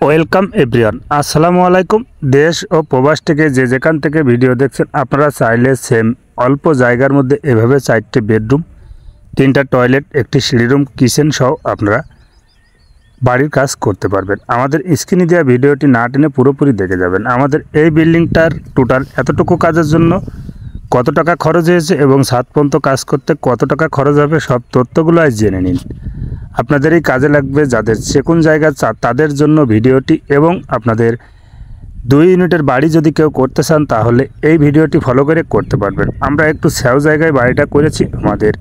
Welcome everyone, আসসালামু আলাইকুম। দেশ ও প্রবাস থেকে যে যেখান থেকে ভিডিও দেখছেন, আপনারা চাইলে সেম অল্প জায়গার মধ্যে এভাবে 4টে বেডরুম, 3টা টয়লেট, একটি সিঁড়ি রুম, কিচেন সহ আপনারা বাড়ির কাজ করতে পারবেন। আমাদের স্ক্রিনে দেওয়া ভিডিওটি না টেনে পুরোপুরি দেখে যাবেন। আমাদের এই বিল্ডিংটার টোটাল এতটুকু কাজের জন্য কত টাকা খরচ হয়েছে এবং 7 পর্যন্ত কাজ করতে কত টাকা খরচ হবে, সব তথ্যগুলো আজ জেনে নিন। আপনাদের এই কাজে লাগবে, যাদের যে কোন জায়গা তাদের জন্য ভিডিওটি, এবং আপনাদের 2 ইউনিটের বাড়ি যদি কেউ করতে চান তাহলে এই ভিডিওটি ফলো করে করতে পারবেন। আমরা একটু সেও জায়গায় বাড়িটা করেছি। আমাদের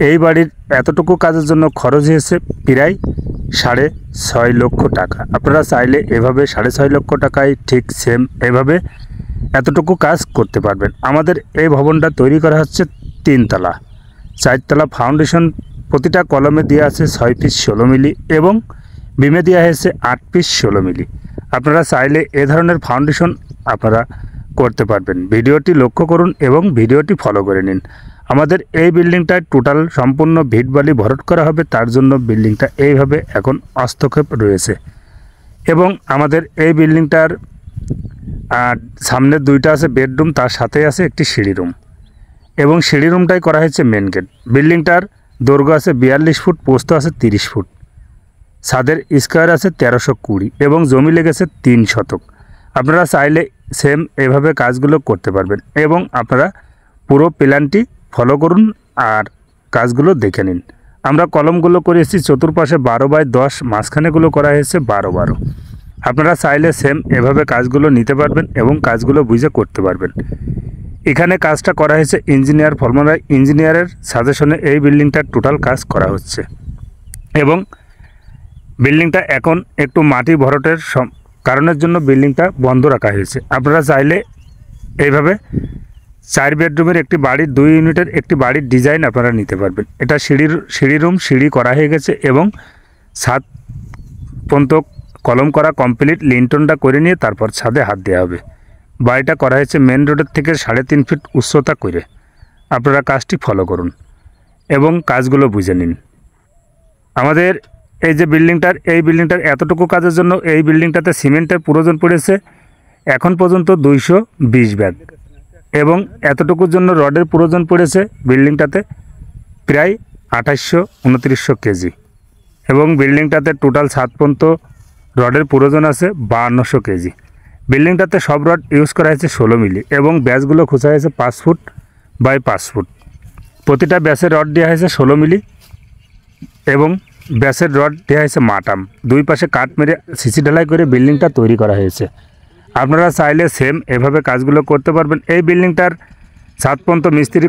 এই বাড়ির এতটুকু কাজের জন্য খরচ হয়েছে প্রায় 6.5 লক্ষ টাকা। আপনারা চাইলে এভাবে 6.5 লক্ষ টাকায় ঠিক সেম এভাবে এতটুকু কাজ করতে পারবেন। আমাদের এই ভবনটা তৈরি করা হচ্ছে 3 তলা, 4 তলা। ফাউন্ডেশন প্রতিটা কলমে দেওয়া আছে 6 পিস 16 মিলি এবং বিমে দেওয়া হয়েছে 8 পিস 16 মিলি। আপনারা চাইলে এ ধরনের ফাউন্ডেশন আপনারা করতে পারবেন। ভিডিওটি লক্ষ্য করুন এবং ভিডিওটি ফলো করে নিন। আমাদের এই বিল্ডিংটায় টোটাল সম্পূর্ণ ভিট বালি ভরাট করা হবে, তার জন্য বিল্ডিংটা এইভাবে এখন হস্তক্ষেপ রয়েছে। এবং আমাদের এই বিল্ডিংটার সামনে 2টা আছে বেডরুম, তার সাথে আছে একটি সিঁড়ি রুম, এবং সিঁড়ি রুমটাই করা হয়েছে মেন গেট। বিল্ডিংটার দৈর্ঘ্য আছে 42 ফুট, প্রস্থ আছে 30 ফুট, ছাদের স্কোয়ার আছে 1320 এবং জমি লেগেছে 3 শতক। আপনারা চাইলে সেম এভাবে কাজগুলো করতে পারবেন এবং আপনারা পুরো প্ল্যানটি ফলো করুন আর কাজগুলো দেখে নিন। আমরা কলমগুলো করেছি চতুর্পাশে 12x10, মাঝখানেগুলো করা হয়েছে 12x12। আপনারা চাইলে সেম এভাবে কাজগুলো নিতে পারবেন এবং কাজগুলো বুঝে করতে পারবেন। এখানে কাজটা করা হয়েছে ইঞ্জিনিয়ার, ফর্মার ইঞ্জিনিয়ারের সাজেশনে এই বিল্ডিংটার টোটাল কাজ করা হচ্ছে। এবং বিল্ডিংটা এখন একটু মাটি ভরাটের কারণের জন্য বিল্ডিংটা বন্ধ রাখা হয়েছে। আপনারা চাইলে এইভাবে 4 বেডরুমের একটি বাড়ির 2 ইউনিটের একটি বাড়ির ডিজাইন আপনারা নিতে পারবেন। এটা সিঁড়ি রুম, সিঁড়ি করা হয়ে গেছে এবং 7 পর্যন্ত কলম করা কমপ্লিট। লিন্টনটা করে নিয়ে তারপর ছাদে হাত দেওয়া হবে। বাড়িটা করা হয়েছে মেন রোডের থেকে 3.5 ফিট উচ্চতা করে। আপনারা কাজটি ফলো করুন এবং কাজগুলো বুঝে নিন। আমাদের এই যে এই বিল্ডিংটার এতটুকু কাজের জন্য এই বিল্ডিংটাতে সিমেন্টের প্রয়োজন পড়েছে এখন পর্যন্ত 220 ব্যাগ, এবং এতটুকুর জন্য রডের প্রয়োজন পড়েছে বিল্ডিংটাতে প্রায় 2800-2900 কেজি, এবং বিল্ডিংটাতে টোটাল 7 পর্যন্ত রডের প্রয়োজন আছে 5200 কেজি। বিল্ডিংটাতে সব রড ইউজ করা হয়েছে 16 মিলি এবং ব্যাসগুলো খোঁচা হয়েছে 5 ফুট বাই 5 ফুট। প্রতিটা ব্যাসের রড দেওয়া হয়েছে 16 মিলি এবং ব্যাসের রড দেওয়া হয়েছে মাটাম। 2 পাশে কাঠ মেরে সিসি ঢালাই করে বিল্ডিংটা তৈরি করা হয়েছে। আপনারা চাইলে সেম এভাবে কাজগুলো করতে পারবেন। এই বিল্ডিংটার 7 পর্যন্ত মিস্ত্রি